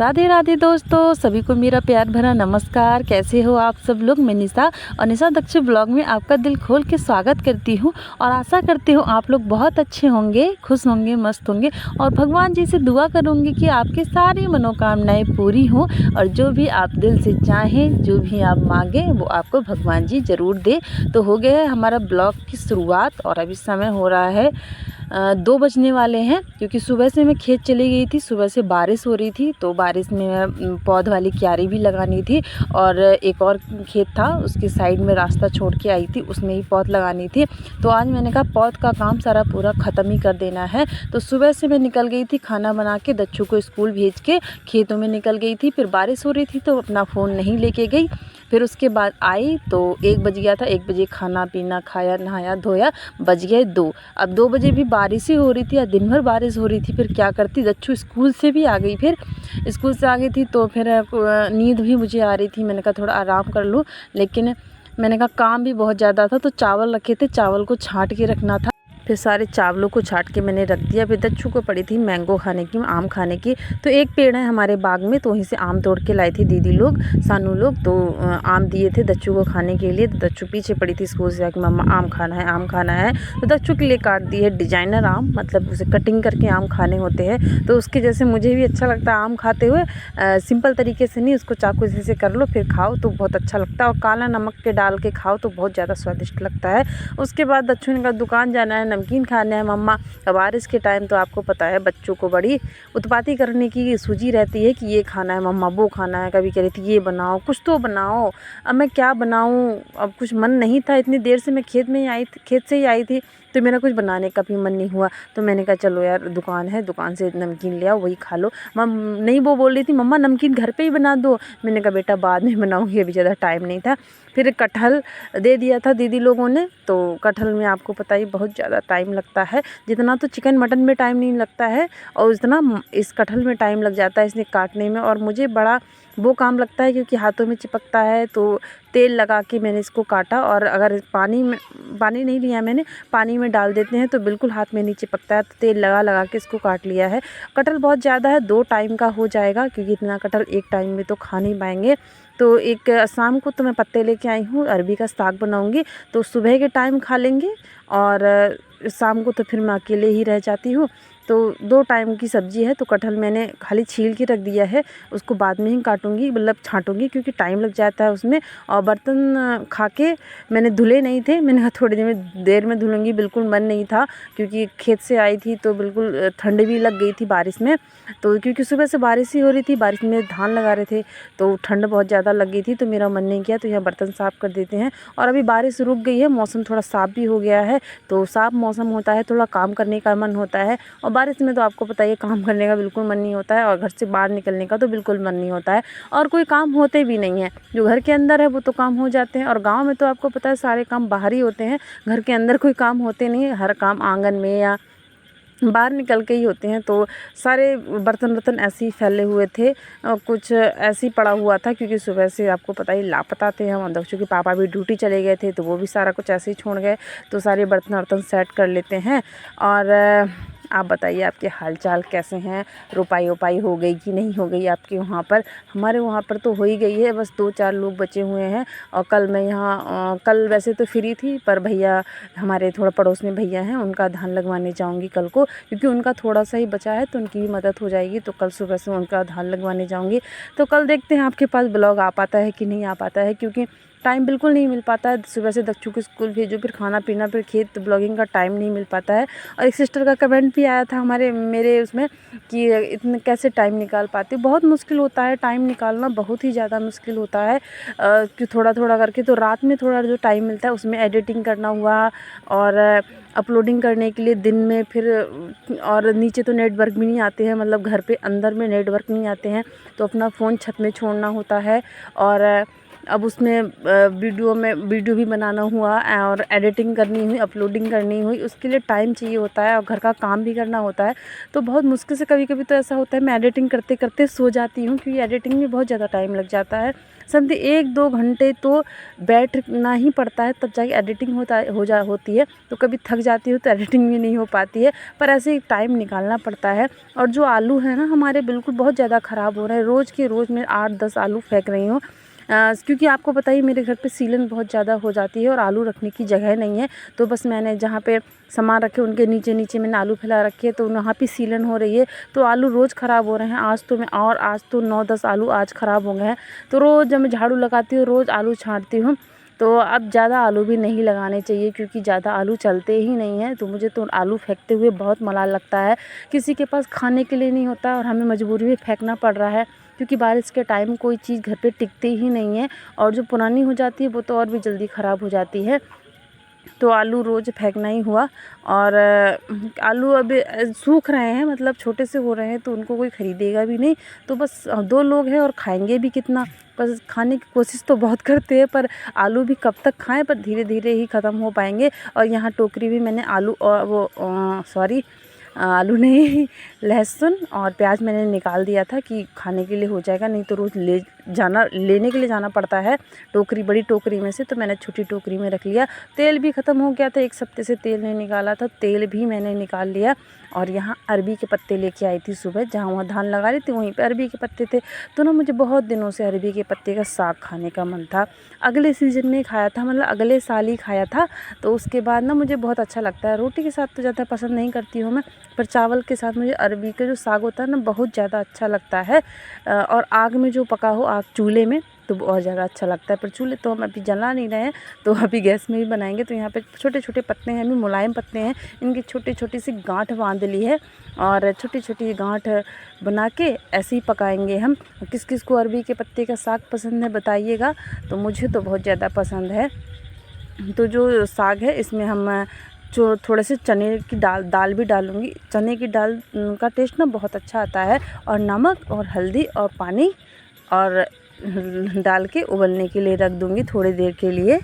राधे राधे दोस्तों, सभी को मेरा प्यार भरा नमस्कार। कैसे हो आप सब लोग। मैं निशा और निशा दक्ष ब्लॉग में आपका दिल खोल के स्वागत करती हूँ और आशा करती हूँ आप लोग बहुत अच्छे होंगे, खुश होंगे, मस्त होंगे और भगवान जी से दुआ करूँगी कि आपकी सारी मनोकामनाएं पूरी हों और जो भी आप दिल से चाहें, जो भी आप मांगें वो आपको भगवान जी ज़रूर दे। तो हो गया है हमारा ब्लॉग की शुरुआत और अभी समय हो रहा है 2 बजने वाले हैं, क्योंकि सुबह से मैं खेत चली गई थी। सुबह से बारिश हो रही थी तो बारिश में पौध वाली क्यारी भी लगानी थी और एक और खेत था उसके साइड में रास्ता छोड़ के आई थी, उसमें ही पौध लगानी थी। तो आज मैंने कहा पौध का काम सारा पूरा ख़त्म ही कर देना है। तो सुबह से मैं निकल गई थी खाना बना के, दच्चू को स्कूल भेज के खेतों में निकल गई थी। फिर बारिश हो रही थी तो अपना फ़ोन नहीं लेके गई। फिर उसके बाद आई तो 1 बज गया था। 1 बजे खाना पीना खाया, नहाया धोया, बज गए 2। अब 2 बजे भी बारिश ही हो रही थी या दिन भर बारिश हो रही थी। फिर क्या करती, दच्चू स्कूल से भी आ गई। फिर स्कूल से आ गई थी तो फिर नींद भी मुझे आ रही थी। मैंने कहा थोड़ा आराम कर लूँ, लेकिन मैंने कहा काम भी बहुत ज़्यादा था। तो चावल रखे थे, चावल को छाँट के रखना था। फिर सारे चावलों को छाँट के मैंने रख दिया। फिर दच्चू को पड़ी थी मैंगो खाने की, आम खाने की। तो एक पेड़ है हमारे बाग में, तो वहीं से आम तोड़ के लाए थे दीदी लोग, सानू लोग। तो आम दिए थे दच्चू को खाने के लिए। तो दच्चू पीछे पड़ी थी स्कूल से आके, मम्मा आम खाना है, आम खाना है। तो दच्चू के लिए काट दी है डिजाइनर आम, मतलब उसे कटिंग करके आम खाने होते हैं। तो उसके जैसे मुझे भी अच्छा लगता है आम खाते हुए, सिंपल तरीके से नहीं, उसको चाकू से कर लो फिर खाओ तो बहुत अच्छा लगता है। और काला नमक के डाल के खाओ तो बहुत ज़्यादा स्वादिष्ट लगता है। उसके बाद दच्चू ने कहा दुकान जाना है, नमकीन खाना है मम्मा। अब बारिश के टाइम तो आपको पता है बच्चों को बड़ी उत्पाती करने की सूझी रहती है कि ये खाना है मम्मा, वो खाना है। कभी कह रही थी ये बनाओ, कुछ तो बनाओ। अब मैं क्या बनाऊं, अब कुछ मन नहीं था। इतनी देर से मैं खेत से ही आई थी तो मेरा कुछ बनाने का भी मन नहीं हुआ। तो मैंने कहा चलो यार दुकान है, दुकान से नमकीन ले आओ, वही खा लो। नहीं, वो बोल रही थी मम्मा नमकीन घर पे ही बना दो। मैंने कहा बेटा बाद में बनाऊंगी, अभी ज़्यादा टाइम नहीं था। फिर कटहल दे दिया था दीदी लोगों ने। तो कटहल में आपको पता ही बहुत ज़्यादा टाइम लगता है, जितना तो चिकन मटन में टाइम नहीं लगता है और उतना इस कटहल में टाइम लग जाता है इसने काटने में। और मुझे बड़ा वो काम लगता है क्योंकि हाथों में चिपकता है। तो तेल लगा के मैंने इसको काटा और अगर पानी नहीं लिया मैंने, पानी में डाल देते हैं तो बिल्कुल हाथ में नहीं चिपकता है। तो तेल लगा के इसको काट लिया है। कटहल बहुत ज़्यादा है, 2 टाइम का हो जाएगा क्योंकि इतना कटहल एक टाइम में तो खा नहीं पाएंगे। तो एक शाम को तो मैं पत्ते लेके आई हूँ, अरबी का साग बनाऊँगी तो सुबह के टाइम खा लेंगे और शाम को तो फिर मैं अकेले ही रह जाती हूँ। तो 2 टाइम की सब्ज़ी है। तो कटहल मैंने खाली छील के रख दिया है, उसको बाद में ही काटूंगी, मतलब छाँटूंगी क्योंकि टाइम लग जाता है उसमें। और बर्तन खा के मैंने धुले नहीं थे, मैंने कहा थोड़ी देर में धुलूँगी, बिल्कुल मन नहीं था क्योंकि खेत से आई थी तो बिल्कुल ठंड भी लग गई थी बारिश में। तो क्योंकि सुबह से बारिश ही हो रही थी, बारिश में धान लगा रहे थे तो ठंड बहुत ज़्यादा लग गई थी। तो मेरा मन नहीं किया, तो यहाँ बर्तन साफ़ कर देते हैं। और अभी बारिश रुक गई है, मौसम थोड़ा साफ़ भी हो गया है। तो साफ़ मौसम होता है, थोड़ा काम करने का मन होता है। और बारिश में तो आपको पता ही है काम करने का बिल्कुल मन नहीं होता है और घर से बाहर निकलने का तो बिल्कुल मन नहीं होता है। और कोई काम होते भी नहीं है, जो घर के अंदर है वो तो काम हो जाते हैं। और गाँव में तो आपको पता है सारे काम बाहर ही होते हैं, घर के अंदर कोई काम होते नहीं है। हर काम आंगन में या बाहर निकल के ही होते हैं। तो सारे बर्तन ऐसे ही फैले हुए थे, कुछ ऐसे ही पड़ा हुआ था क्योंकि सुबह से आपको पता ही लापता थे हम। दक्षु के पापा भी ड्यूटी चले गए थे तो वो भी सारा कुछ ऐसे ही छोड़ गए। तो सारे बर्तन सेट कर लेते हैं। और आप बताइए आपके हाल चाल कैसे हैं, रोपाई हो गई कि नहीं हो गई आपके वहाँ पर। हमारे वहाँ पर तो हो ही गई है, बस 2-4 लोग बचे हुए हैं। और कल मैं यहाँ कल वैसे तो फ्री थी पर भैया हमारे थोड़ा पड़ोस में भैया हैं, उनका धान लगवाने जाऊँगी कल को क्योंकि उनका थोड़ा सा ही बचा है तो उनकी भी मदद हो जाएगी। तो कल सुबह से उनका धान लगवाने जाऊँगी। तो कल देखते हैं आपके पास ब्लॉग आ पाता है कि नहीं आ पाता है, क्योंकि टाइम बिल्कुल नहीं मिल पाता है। सुबह से दच्चू को स्कूल भेजो, फिर खाना पीना, फिर खेत, तो ब्लॉगिंग का टाइम नहीं मिल पाता है। और एक सिस्टर का कमेंट भी आया था मेरे उसमें कि इतने कैसे टाइम निकाल पाती हो। बहुत मुश्किल होता है टाइम निकालना, बहुत ही ज़्यादा मुश्किल होता है कि थोड़ा थोड़ा करके। तो रात में थोड़ा जो टाइम मिलता है उसमें एडिटिंग करना हुआ और अपलोडिंग करने के लिए दिन में, फिर और नीचे तो नेटवर्क भी नहीं आते हैं, मतलब घर पे अंदर में नेटवर्क नहीं आते हैं तो अपना फ़ोन छत में छोड़ना होता है। और अब उसमें वीडियो भी बनाना हुआ और एडिटिंग करनी हुई, अपलोडिंग करनी हुई, उसके लिए टाइम चाहिए होता है और घर का काम भी करना होता है। तो बहुत मुश्किल से कभी कभी तो ऐसा होता है मैं एडिटिंग करते करते सो जाती हूँ, क्योंकि एडिटिंग में बहुत ज़्यादा टाइम लग जाता है। समझे 1-2 घंटे तो बैठना ही पड़ता है, तब जाके एडिटिंग होती है। तो कभी थक जाती हूँ तो एडिटिंग भी नहीं हो पाती है, पर ऐसे ही टाइम निकालना पड़ता है। और जो आलू है ना हमारे बिल्कुल बहुत ज़्यादा ख़राब हो रहे हैं, रोज़ के रोज़ मैं 8-10 आलू फेंक रही हूँ। क्योंकि आपको पता ही मेरे घर पे सीलन बहुत ज़्यादा हो जाती है और आलू रखने की जगह नहीं है। तो बस मैंने जहाँ पे सामान रखे उनके नीचे नीचे मैंने आलू फैला रखी है, तो वहाँ पे सीलन हो रही है, तो आलू रोज़ ख़राब हो रहे हैं। आज तो 9-10 आलू आज ख़राब हो गए हैं। तो रोज़ जब मैं झाड़ू लगाती हूँ रोज़ आलू छाँटती हूँ। तो अब ज़्यादा आलू भी नहीं लगाने चाहिए, क्योंकि ज़्यादा आलू चलते ही नहीं हैं। तो मुझे तो आलू फेंकते हुए बहुत मलाल लगता है। किसी के पास खाने के लिए नहीं होता और हमें मजबूरी में फेंकना पड़ रहा है, क्योंकि बारिश के टाइम कोई चीज़ घर पे टिकती ही नहीं है, और जो पुरानी हो जाती है वो तो और भी जल्दी ख़राब हो जाती है। तो आलू रोज़ फेंकना ही हुआ। और आलू अब सूख रहे हैं, मतलब छोटे से हो रहे हैं, तो उनको कोई ख़रीदेगा भी नहीं। तो बस 2 लोग हैं और खाएंगे भी कितना। बस खाने की कोशिश तो बहुत करते हैं, पर आलू भी कब तक खाएं, पर धीरे धीरे ही ख़त्म हो पाएंगे। और यहाँ टोकरी भी मैंने आलू और आलू नहीं लहसुन और प्याज मैंने निकाल दिया था कि खाने के लिए हो जाएगा, नहीं तो रोज़ लेने के लिए जाना पड़ता है बड़ी टोकरी में से। तो मैंने छोटी टोकरी में रख लिया। तेल भी ख़त्म हो गया था, 1 हफ्ते से तेल नहीं निकाला था, तेल भी मैंने निकाल लिया। और यहाँ अरबी के पत्ते लेके आई थी सुबह, जहाँ वहाँ धान लगा रही थी वहीं पे अरबी के पत्ते थे। तो ना मुझे बहुत दिनों से अरबी के पत्ते का साग खाने का मन था। अगले सीज़न में खाया था, मतलब अगले साल ही खाया था। तो उसके बाद ना मुझे बहुत अच्छा लगता है। रोटी के साथ तो ज़्यादा पसंद नहीं करती हूँ मैं, पर चावल के साथ मुझे अरबी का जो साग होता है ना बहुत ज़्यादा अच्छा लगता है। और आग में जो पका हो, आग चूल्हे में, तो बहुत ज़्यादा अच्छा लगता है। पर चूल्हे तो हम अभी जला नहीं रहे हैं, तो अभी गैस में ही बनाएंगे। तो यहाँ पे छोटे छोटे पत्ते हैं, अभी मुलायम पत्ते हैं, इनकी छोटी छोटी सी गांठ बांध ली है और छोटी छोटी गांठ बना के ऐसे ही पकाएंगे हम। किस किस को अरबी के पत्ते का साग पसंद है बताइएगा। तो मुझे तो बहुत ज़्यादा पसंद है। तो जो साग है इसमें हम जो थोड़े से चने की दाल भी डालूँगी। चने की दाल का टेस्ट ना बहुत अच्छा आता है। और नमक और हल्दी और पानी और डाल के उबलने के लिए रख दूँगी थोड़ी देर के लिए।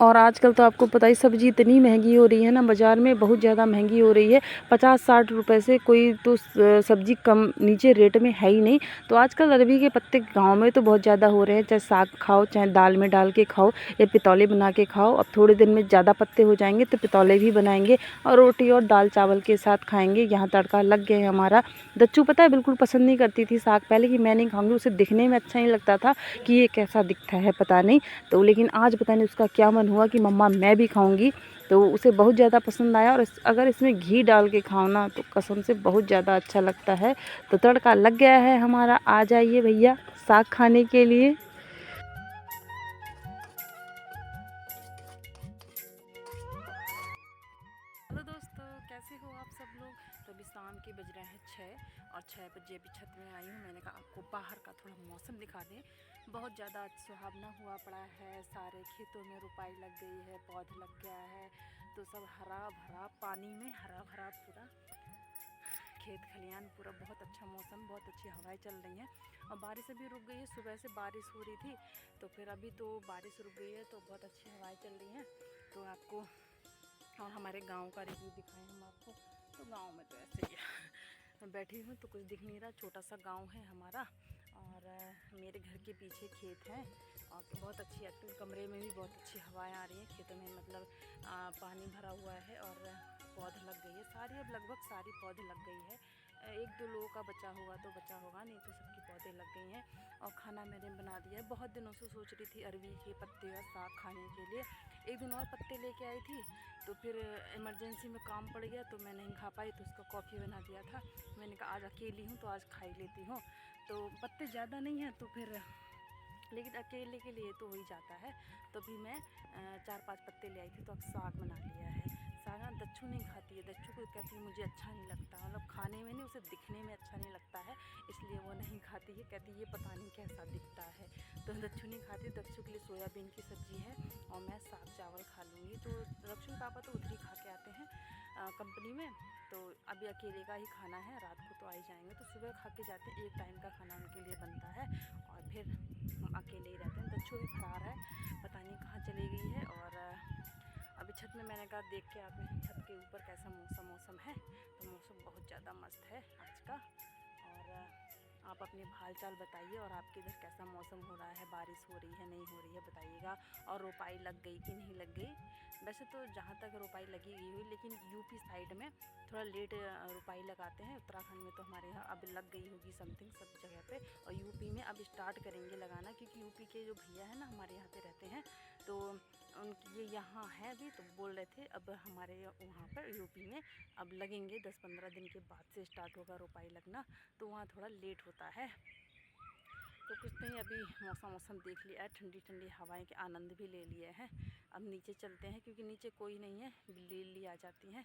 और आजकल तो आपको पता ही सब्ज़ी इतनी महंगी हो रही है ना, बाज़ार में बहुत ज़्यादा महंगी हो रही है। 50-60 रुपए से कोई तो सब्ज़ी कम नीचे रेट में है ही नहीं। तो आजकल अरबी के पत्ते गांव में तो बहुत ज़्यादा हो रहे हैं, चाहे साग खाओ, चाहे दाल में डाल के खाओ या पितौले बना के खाओ। अब थोड़े दिन में ज़्यादा पत्ते हो जाएंगे तो पितौले भी बनाएंगे और रोटी और दाल चावल के साथ खाएंगे। यहाँ तड़का लग गया है हमारा। दच्चू पता है बिल्कुल पसंद नहीं करती थी साग पहले, कि मैं नहीं खाऊंगी, उसे दिखने में अच्छा नहीं लगता था कि ये कैसा दिखता है पता नहीं। तो लेकिन आज पता नहीं उसका क्या मन हुआ कि मम्मा मैं भी खाऊंगी, तो उसे बहुत ज़्यादा पसंद आया। और अगर इसमें घी डाल के खाओ ना तो कसम से बहुत ज़्यादा अच्छा लगता है। तो तड़का लग गया है हमारा, आ जाइए भैया साग खाने के लिए। हेलो दोस्तों, कैसे हो आप सब लोग। तो अभी शाम के बज रहे हैं 6 और 6 बजे अभी छत में आई हूँ। मैंने कहा आपको बाहर का थोड़ा मौसम दिखा दें। बहुत ज़्यादा सुहावना हुआ पड़ा है, सारे खेतों में रुपाई लग गई है, पौध लग गया है, तो सब हरा भरा पानी में हरा भरा पूरा खेत खलियान पूरा। बहुत अच्छा मौसम, बहुत अच्छी हवाएं चल रही हैं। और बारिश अभी रुक गई है, सुबह से बारिश हो रही थी तो फिर अभी तो बारिश रुक गई है, तो बहुत अच्छी हवाएं चल रही हैं। तो आपको और हमारे गांव का रिव्यू दिखाएं हम आपको। तो गांव में तो ऐसे ही बैठी हूँ तो कुछ दिख नहीं रहा, छोटा सा गांव है हमारा। और मेरे घर के पीछे खेत हैं और तो बहुत अच्छी आती है, कमरे में भी बहुत अच्छी हवाएं आ रही हैं। खेतों में मतलब पानी भरा हुआ है और पौध लग गई है सारी, अब लगभग सारी पौध लग गई है। 1-2 लोगों का बचा होगा तो बचा होगा, नहीं तो सबकी पौधे लग गई हैं। और खाना मैंने बना दिया है। बहुत दिनों से सोच रही थी अरबी के पत्ते और साग खाने के लिए। एक दिन और पत्ते लेके आई थी, तो फिर इमरजेंसी में काम पड़ गया तो मैं नहीं खा पाई, तो उसका कॉफ़ी बना दिया था। मैंने कहा आज अकेली हूँ तो आज खा ही लेती हूँ। तो पत्ते ज़्यादा नहीं हैं तो फिर, लेकिन अकेले के लिए तो हो ही जाता है। तो भी मैं 4-5 पत्ते ले आई थी, तो अब साग बना लिया है। साग ना दच्चू नहीं खाती है, दच्चू को कहती है मुझे अच्छा नहीं लगता, मतलब खाने में नहीं, उसे दिखने में अच्छा नहीं लगता है, इसलिए वो नहीं खाती है। कहती है ये पता नहीं कैसा दिखता है, तो दच्चू नहीं खाती। दच्चू के लिए सोयाबीन की सब्ज़ी है और मैं साग चावल खा लूँगी। तो लक्ष्मी पापा तो उधर ही खा के आते हैं कंपनी में, तो अभी अकेले का ही खाना है, रात को तो आ ही जाएंगे। तो सुबह खा के जाते हैं, एक टाइम का खाना उनके लिए बनता है और फिर हम अकेले ही रहते हैं। बच्चों भी फरार है, पता नहीं कहाँ चली गई है। और अभी छत में मैंने कहा देख के आते हैं छत के ऊपर कैसा मौसम है। तो मौसम बहुत ज़्यादा मस्त है आज का। और आप अपने हाल चाल बताइए, और आपके इधर कैसा मौसम हो रहा है, बारिश हो रही है नहीं हो रही है बताइएगा। और रोपाई लग गई कि नहीं लग गई। वैसे तो जहाँ तक रोपाई लगी गई हुई, लेकिन यूपी साइड में थोड़ा लेट रोपाई लगाते हैं। उत्तराखंड में तो हमारे यहाँ अब लग गई होगी समथिंग सब जगह पे, और यूपी में अब स्टार्ट करेंगे लगाना, क्योंकि यूपी के जो भैया हैं ना हमारे यहाँ पे रहते हैं, तो उनकी ये यहाँ है अभी, तो बोल रहे थे अब हमारे वहाँ पर यूपी में अब लगेंगे 10-15 दिन के बाद से स्टार्ट होगा रोपाई लगना, तो वहाँ थोड़ा लेट होता है। तो कुछ नहीं, अभी मौसम देख लिया है, ठंडी ठंडी हवाएं के आनंद भी ले लिए हैं। अब नीचे चलते हैं, क्योंकि नीचे कोई नहीं है, बिल्ली आ जाती हैं।